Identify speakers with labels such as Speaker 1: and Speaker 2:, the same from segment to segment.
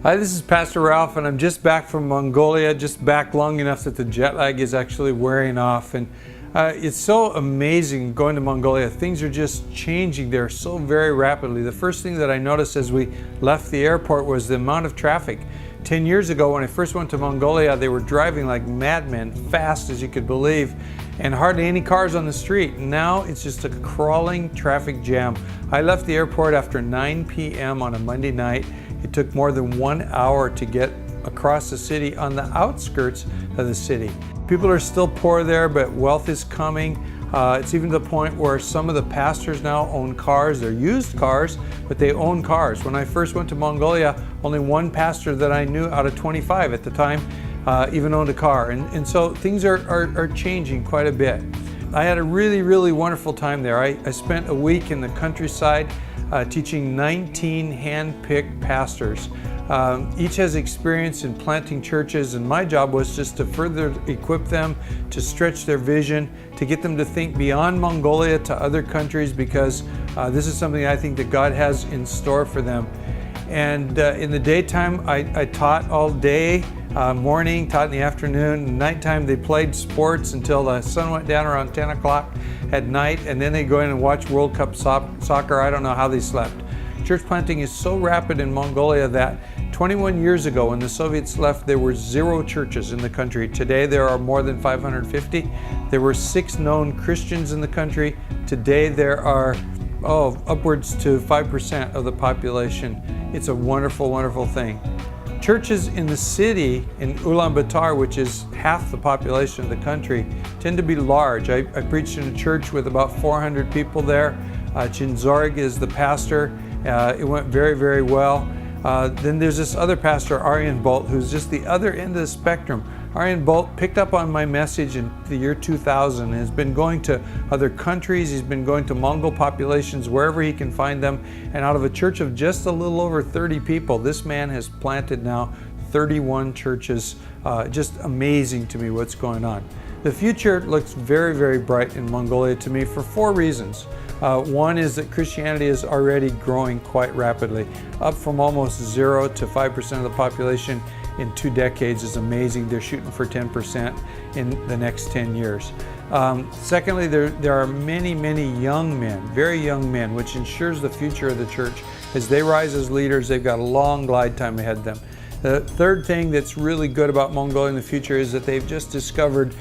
Speaker 1: Hi, this is Pastor Ralph, and I'm just back from Mongolia, just back long enough that the jet lag is actually wearing off. And it's so amazing going to Mongolia. Things are just changing there so very rapidly. The first thing that I noticed as we left the airport was the amount of traffic. 10 years ago, when I first went to Mongolia, they were driving like madmen, fast as you could believe, and hardly any cars on the street. Now it's just a crawling traffic jam. I left the airport after 9 p.m. on a Monday night. It took more than 1 hour to get across the city on the outskirts of the city. People are still poor there, but wealth is coming. It's even to the point where some of the pastors now own cars. They're used cars, but they own cars. When I first went to Mongolia, only one pastor that I knew out of 25 at the time even owned a car. And so things are changing quite a bit. I had a really wonderful time there. I spent a week in the countryside teaching 19 hand-picked pastors. Each has experience in planting churches, and my job was just to further equip them, to stretch their vision, to get them to think beyond Mongolia to other countries, because this is something I think that God has in store for them. And in the daytime, I taught all day, morning, taught in the afternoon. Nighttime, they played sports until the sun went down around 10 o'clock at night, and then they go in and watch World Cup soccer. I don't know how they slept. Church planting is so rapid in Mongolia that 21 years ago, when the Soviets left, there were 0 churches in the country. Today, there are more than 550. There were 6 known Christians in the country. Today, there are upwards to 5% of the population. It's a wonderful thing. Churches in the city, in Ulaanbaatar, which is half the population of the country, tend to be large. I preached in a church with about 400 people there. Chinzorg is the pastor. It went very well. Then there's this other pastor, Arjen Bolt, who's just the other end of the spectrum. Arjen Bolt picked up on my message in the year 2000 and has been going to other countries. He's been going to Mongol populations wherever he can find them. And out of a church of just a little over 30 people, this man has planted now 31 churches. Just amazing to me what's going on. The future looks very bright in Mongolia to me for 4 reasons. One is that Christianity is already growing quite rapidly, up from almost 0 to 5% of the population in 2 decades is amazing. They're shooting for 10% in the next 10 years. Secondly, there are many young men, very young men, which ensures the future of the church. As they rise as leaders, they've got a long glide time ahead of them. The third thing that's really good about Mongolia in the future is that they've just discovered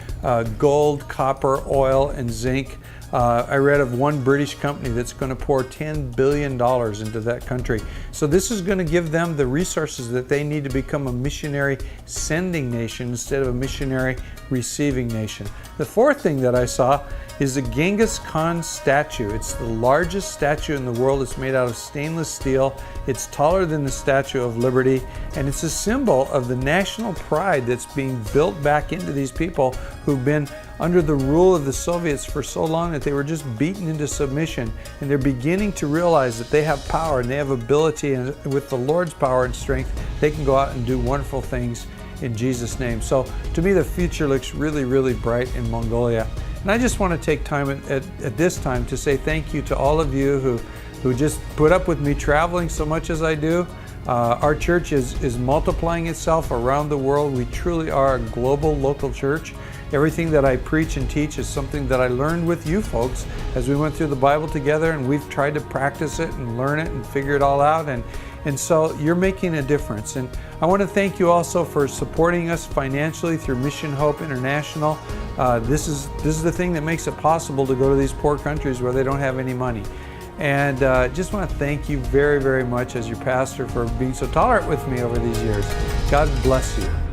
Speaker 1: gold, copper, oil, and zinc. I read of one British company that's going to pour $10 billion into that country. So this is going to give them the resources that they need to become a missionary sending nation instead of a missionary receiving nation. The fourth thing that I saw is the Genghis Khan statue. It's the largest statue in the world. It's made out of stainless steel. It's taller than the Statue of Liberty, and it's a symbol of the national pride that's being built back into these people who've been under the rule of the Soviets for so long that they were just beaten into submission, and they're beginning to realize that they have power and they have ability, and with the Lord's power and strength, they can go out and do wonderful things in Jesus' name. So to me, the future looks really bright in Mongolia. And I just want to take time at this time to say thank you to all of you who just put up with me traveling so much as I do. Our church is multiplying itself around the world. We truly are a global local church. Everything that I preach and teach is something that I learned with you folks as we went through the Bible together, and we've tried to practice it and learn it and figure it all out. And so you're making a difference. And I want to thank you also for supporting us financially through Mission Hope International. This is the thing that makes it possible to go to these poor countries where they don't have any money. And just want to thank you very much as your pastor for being so tolerant with me over these years. God bless you.